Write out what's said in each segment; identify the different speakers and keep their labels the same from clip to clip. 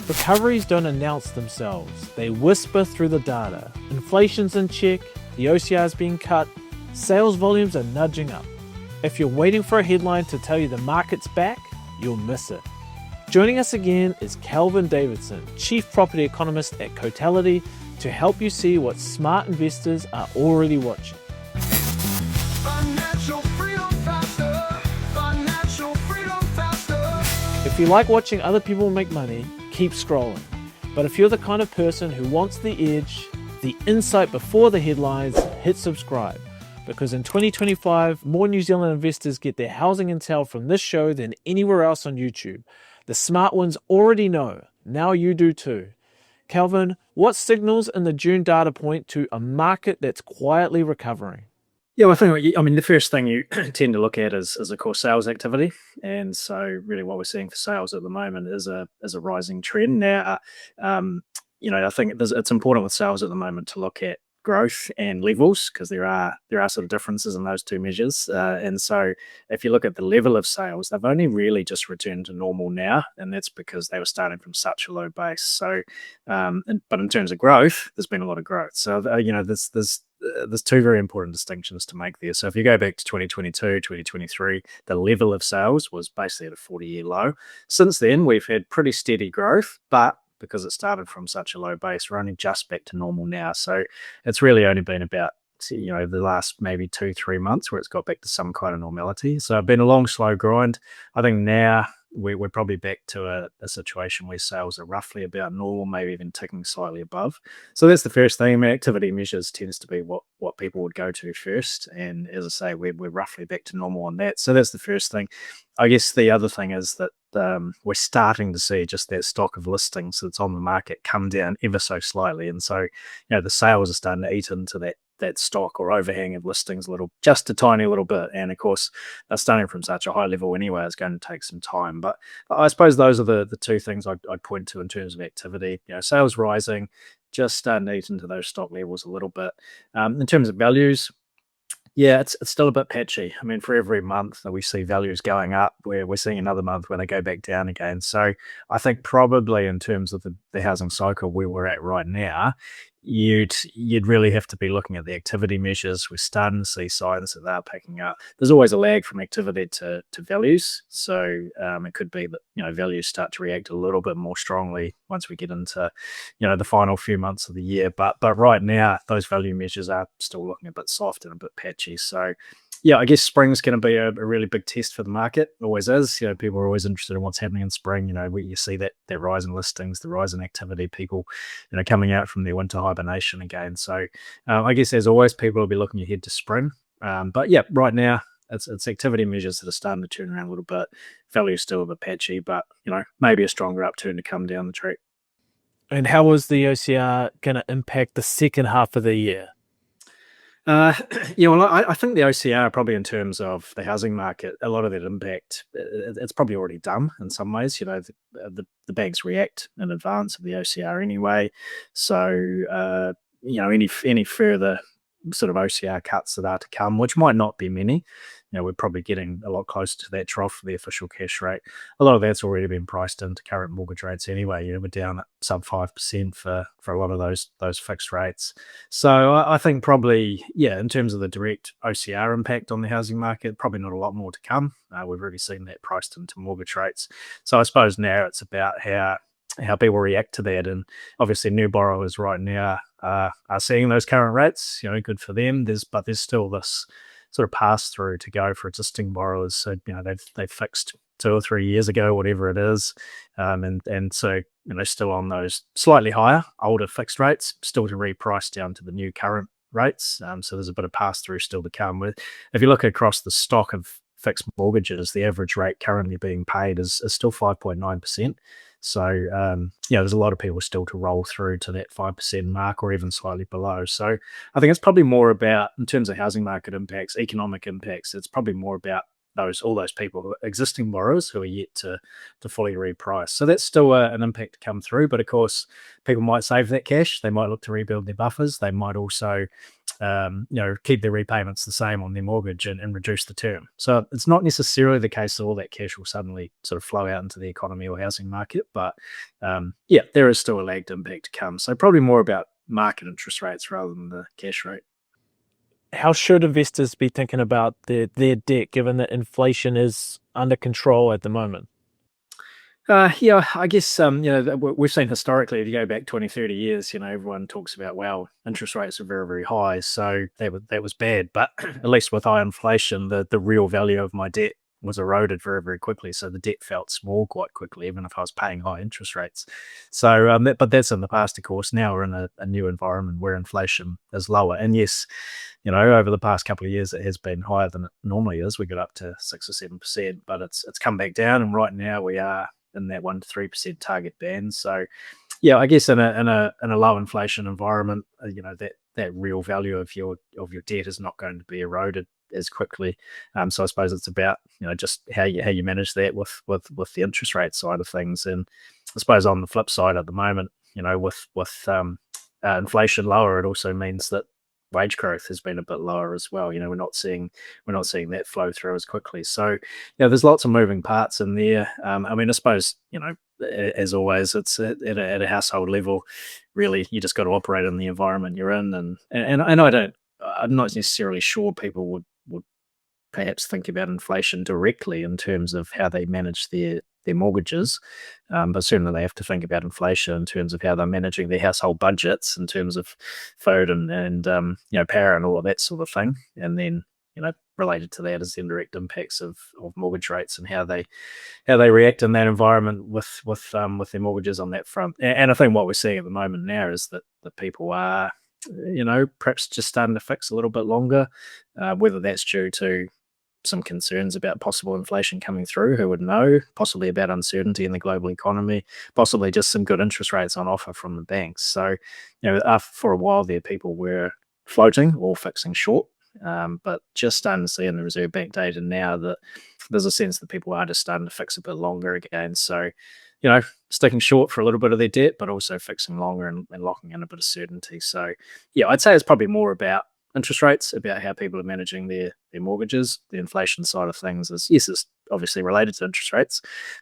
Speaker 1: Recoveries don't announce themselves, they whisper through the data. Inflation's in check, the OCR's being cut, sales volumes are nudging up. If you're waiting for a headline to tell you the market's back, you'll miss it. Joining us again is Kelvin Davidson, Chief Property Economist at Cotality, to help you see what smart investors are already watching.
Speaker 2: Financial freedom faster. Financial freedom faster.
Speaker 1: If you like watching other people make money, keep scrolling. But if you're the kind of person who wants the edge, the insight before the headlines, hit subscribe. Because in 2025, more New Zealand investors get their housing intel from this show than anywhere else on YouTube. The smart ones already know. Now you do too. Kelvin, what signals in the June data point to a market that's quietly recovering?
Speaker 3: Yeah, well, the first thing you tend to look at is of course sales activity, and so really what we're seeing for sales at the moment is a rising trend. Now, I think it's important with sales at the moment to look at growth and levels, because there are sort of differences in those two measures. And so if you look at the level of sales, they've only really just returned to normal now, and that's because they were starting from such a low base. So, but in terms of growth, there's been a lot of growth. So there's two very important distinctions to make there. So if you go back to 2022, 2023, the level of sales was basically at a 40-year low. Since then, we've had pretty steady growth, but because it started from such a low base, we're only just back to normal now. So it's really only been about the last maybe 2-3 months where it's got back to some kind of normality. So it's been a long, slow grind. I think now we're probably back to a situation where sales are roughly about normal, maybe even ticking slightly above. So that's the first thing. Activity measures tends to be what people would go to first. And as I say, we're roughly back to normal on that. So that's the first thing. I guess the other thing is that we're starting to see just that stock of listings that's on the market come down ever so slightly. And so, the sales are starting to eat into that stock or overhang of listings just a tiny little bit. And of course, they're starting from such a high level anyway, it's going to take some time. But I suppose those are the two things I'd point to in terms of activity. Sales rising, just starting to eat into those stock levels a little bit. In terms of values, yeah, it's still a bit patchy. I mean, for every month that we see values going up, we're seeing another month where they go back down again. So I think probably in terms of the housing cycle where we're at right now, you'd really have to be looking at the activity measures. We're starting to see signs that they're picking up. There's always a lag from activity to values. So it could be that, values start to react a little bit more strongly once we get into, the final few months of the year. But right now, those value measures are still looking a bit soft and a bit patchy. So yeah, I guess spring's going to be a really big test for the market. Always is. People are always interested in what's happening in spring. Where you see that rise in listings, the rise in activity, people, coming out from their winter hibernation again. So I guess as always, people will be looking ahead to spring. But yeah, right now it's activity measures that are starting to turn around a little bit. Value is still a bit patchy, but maybe a stronger upturn to come down the track.
Speaker 1: And how is the OCR going to impact the second half of the year?
Speaker 3: I think the OCR, probably in terms of the housing market, a lot of that impact, it's probably already done in some ways. The banks react in advance of the OCR anyway. So, any further sort of OCR cuts that are to come, which might not be many, we're probably getting a lot closer to that trough for the official cash rate. A lot of that's already been priced into current mortgage rates anyway. We're down at sub 5% for a lot of those fixed rates. So I think probably, in terms of the direct OCR impact on the housing market, probably not a lot more to come. We've already seen that priced into mortgage rates. So I suppose now it's about how people react to that. And obviously new borrowers right now are seeing those current rates, good for them. There's still this sort of pass through to go for existing borrowers. So, they've fixed 2 or 3 years ago, whatever it is. And so, still on those slightly higher, older fixed rates, still to reprice down to the new current rates. So there's a bit of pass through still to come. If you look across the stock of fixed mortgages, the average rate currently being paid is still 5.9%. So, there's a lot of people still to roll through to that 5% mark or even slightly below. So I think it's probably more about, in terms of housing market impacts, economic impacts, it's probably more about all those people, existing borrowers who are yet to fully reprice. So that's still an impact to come through. But of course, people might save that cash. They might look to rebuild their buffers. They might also keep their repayments the same on their mortgage and reduce the term. So it's not necessarily the case that all that cash will suddenly sort of flow out into the economy or housing market, but there is still a lagged impact to come. So probably more about market interest rates rather than the cash rate.
Speaker 1: How should investors be thinking about their debt given that inflation is under control at the moment?
Speaker 3: I guess, we've seen historically, if you go back 20, 30 years, everyone talks about, well, interest rates are very, very high. So that was bad. But at least with high inflation, the real value of my debt was eroded very, very quickly. So the debt felt small quite quickly, even if I was paying high interest rates. So, but that's in the past, of course. Now we're in a new environment where inflation is lower. And yes, over the past couple of years, it has been higher than it normally is. We got up to 6 or 7%, but it's come back down. And right now we are in that 1 to 3% target band. So, yeah, I guess in a low inflation environment, that real value of your debt is not going to be eroded as quickly. So I suppose it's about just how you manage that with the interest rate side of things. And I suppose on the flip side at the moment, with inflation lower, it also means that wage growth has been a bit lower as well. We're not seeing that flow through as quickly. So there's lots of moving parts in there. I suppose as always, it's at a household level. Really, you just got to operate in the environment you're in, and I'm not necessarily sure people would perhaps think about inflation directly in terms of how they manage their mortgages, but certainly they have to think about inflation in terms of how they're managing their household budgets, in terms of food and power and all of that sort of thing. And then related to that is the indirect impacts of mortgage rates and how they react in that environment with their mortgages on that front. And I think what we're seeing at the moment now is that the people are perhaps just starting to fix a little bit longer, whether that's due to some concerns about possible inflation coming through, who would know, possibly about uncertainty in the global economy, possibly just some good interest rates on offer from the banks. So, for a while there, people were floating or fixing short, but just starting to see in the Reserve Bank data now that there's a sense that people are just starting to fix a bit longer again. So, sticking short for a little bit of their debt, but also fixing longer and locking in a bit of certainty. So, yeah, I'd say it's probably more about interest rates, about how people are managing their mortgages. The inflation side of things is obviously related to interest rates,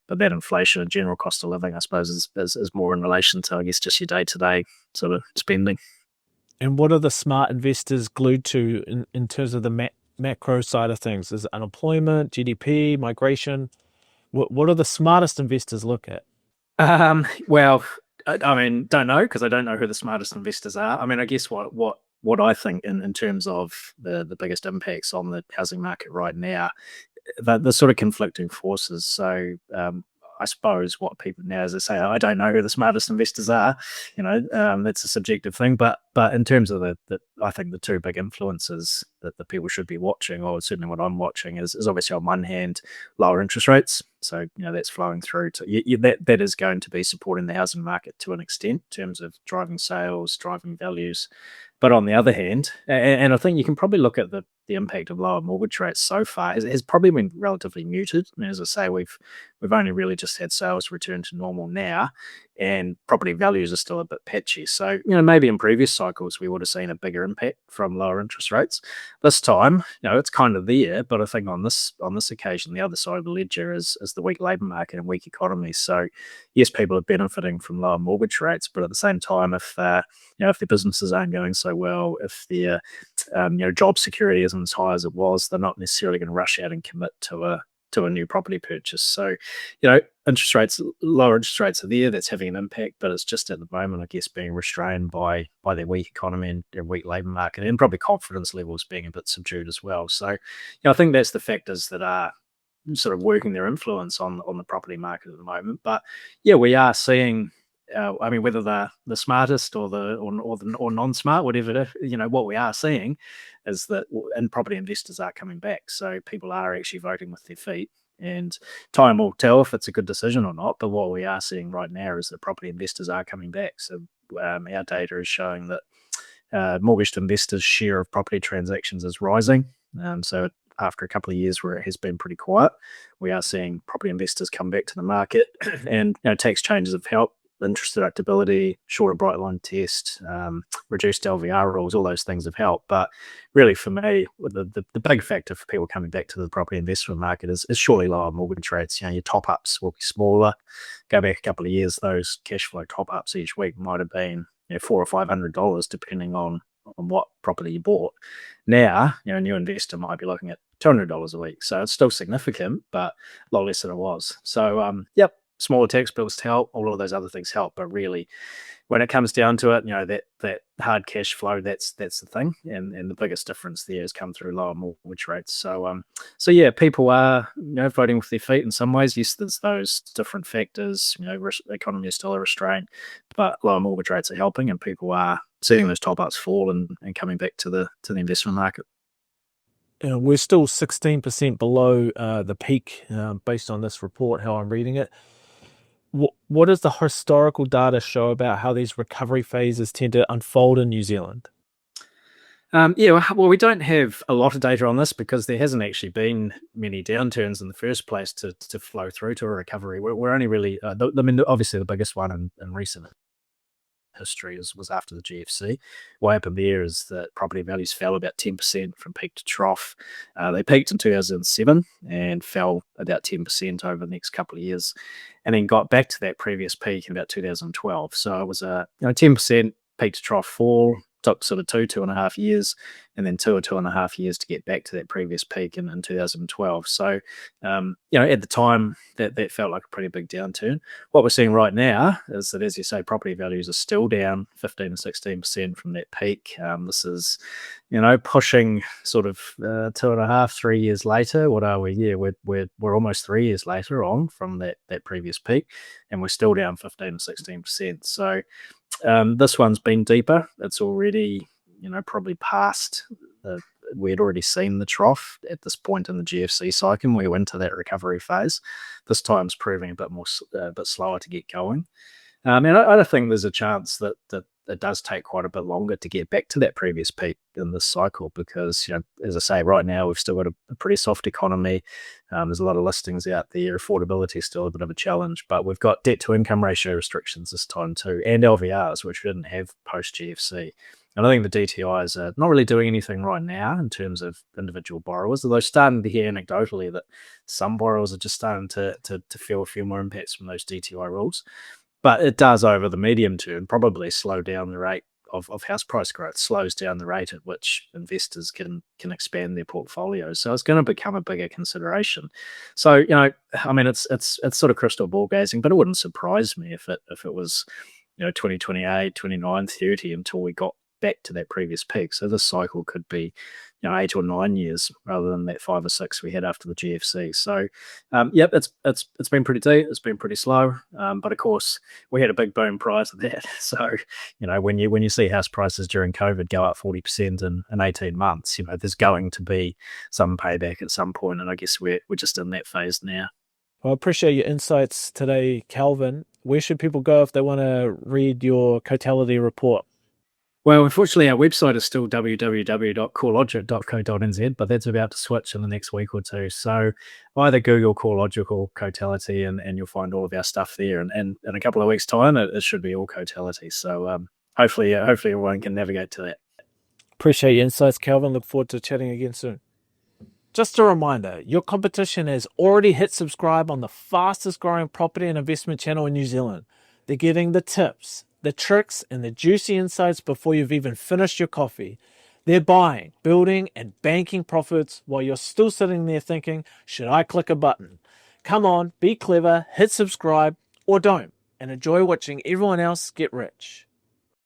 Speaker 3: but that inflation and general cost of living, I suppose, is more in relation to, I guess, just your day-to-day sort of spending.
Speaker 1: And what are the smart investors glued to in terms of the macro side of things? Is it unemployment, GDP, migration? What are the smartest investors look at?
Speaker 3: Well, don't know, because I don't know who the smartest investors are. I guess what I think in terms of the biggest impacts on the housing market right now, the sort of conflicting forces. So I suppose what people now, as I say, I don't know who the smartest investors are. That's a subjective thing. But in terms of I think the two big influences that the people should be watching, or certainly what I'm watching, is obviously on one hand lower interest rates. So that's flowing through to that is going to be supporting the housing market to an extent in terms of driving sales, driving values. But on the other hand, and I think you can probably look at the impact of lower mortgage rates so far has probably been relatively muted. As I say, we've only really just had sales return to normal now, and property values are still a bit patchy. So maybe in previous cycles we would have seen a bigger impact from lower interest rates. This time, it's kind of there, but I think on this occasion, the other side of the ledger is the weak labour market and weak economy. So yes, people are benefiting from lower mortgage rates, but at the same time, if their businesses aren't going so well, if their job security isn't as high as it was, they're not necessarily going to rush out and commit to a new property purchase. So, lower interest rates are there. That's having an impact, but it's just at the moment, I guess, being restrained by their weak economy and their weak labour market, and probably confidence levels being a bit subdued as well. So, I think that's the factors that are sort of working their influence on the property market at the moment. But yeah, we are seeing. Whether they're the smartest or non-smart, whatever, what we are seeing is that, and property investors are coming back. So people are actually voting with their feet, and time will tell if it's a good decision or not. But what we are seeing right now is that property investors are coming back. So our data is showing that mortgaged investors' share of property transactions is rising. So after a couple of years where it has been pretty quiet, we are seeing property investors come back to the market, and tax changes have helped. interest deductibility, shorter bright line test, reduced LVR rules, all those things have helped. But really, for me, the big factor for people coming back to the property investment market is surely lower mortgage rates. Your top ups will be smaller. Go back a couple of years, those cash flow top ups each week might have been $400 or $500, depending on what property you bought. Now, a new investor might be looking at $200 a week. So it's still significant, but a lot less than it was. So, yep, smaller tax bills help. All of those other things help. But really, when it comes down to it, that hard cash flow, that's the thing. And the biggest difference there has come through lower mortgage rates. So yeah, people are, voting with their feet in some ways. Yes, there's those different factors. Economy is still a restraint, but lower mortgage rates are helping, and people are seeing those top ups fall and coming back to the investment market.
Speaker 1: We're still 16% below the peak based on this report, how I'm reading it. What does the historical data show about how these recovery phases tend to unfold in New Zealand?
Speaker 3: Well, we don't have a lot of data on this because there hasn't actually been many downturns in the first place to flow through to a recovery. We're only really, obviously the biggest one in recent history was after the GFC. What happened there is that property values fell about 10% from peak to trough. They peaked in 2007 and fell about 10% over the next couple of years, and then got back to that previous peak in about 2012. So it was a 10% peak to trough fall. Took sort of 2.5 years, and then 2.5 years to get back to that previous peak in 2012. So, at the time, that felt like a pretty big downturn. What we're seeing right now is that, as you say, property values are still down 15 to 16% from that peak. This is, pushing sort of 2.5, 3 years later. What are we? Yeah, we're almost 3 years later on from that previous peak, and we're still down 15 to 16%. So. This one's been deeper. It's already, probably past. We'd already seen the trough at this point in the GFC cycle. We went into that recovery phase. This time's proving a bit slower to get going. And I think there's a chance that it does take quite a bit longer to get back to that previous peak in this cycle because, as I say, right now we've still got a pretty soft economy. There's a lot of listings out there. Affordability is still a bit of a challenge, but we've got debt to income ratio restrictions this time too, and LVRs, which we didn't have post GFC. And I think the DTIs are not really doing anything right now in terms of individual borrowers, although starting to hear anecdotally that some borrowers are just starting to feel a few more impacts from those DTI rules. But it does, over the medium term, probably slow down the rate of house price growth, slows down the rate at which investors can expand their portfolios. So it's going to become a bigger consideration. So, it's sort of crystal ball gazing, but it wouldn't surprise me if it was, 2028, 29, 30 until we got back to that previous peak. So this cycle could be, 8 or 9 years rather than that 5 or 6 we had after the GFC. So, it's been pretty deep. It's been pretty slow. But of course, we had a big boom prior to that. So, when you see house prices during COVID go up 40% in 18 months, there's going to be some payback at some point. And I guess we're just in that phase now.
Speaker 1: Well, I appreciate your insights today, Calvin. Where should people go if they want to read your Cotality report?
Speaker 3: Well, unfortunately, our website is still www.corelogic.co.nz, but that's about to switch in the next week or two. So either Google CoreLogic or Cotality, and you'll find all of our stuff there. And in a couple of weeks' time, it should be all Cotality. So hopefully everyone can navigate to that.
Speaker 1: Appreciate your insights, Calvin. Look forward to chatting again soon. Just a reminder, your competition has already hit subscribe on the fastest growing property and investment channel in New Zealand. They're getting the tips, the tricks, and the juicy insights before you've even finished your coffee. They're buying, building, and banking profits while you're still sitting there thinking, should I click a button? Come on, be clever, hit subscribe, or don't, and enjoy watching everyone else get rich.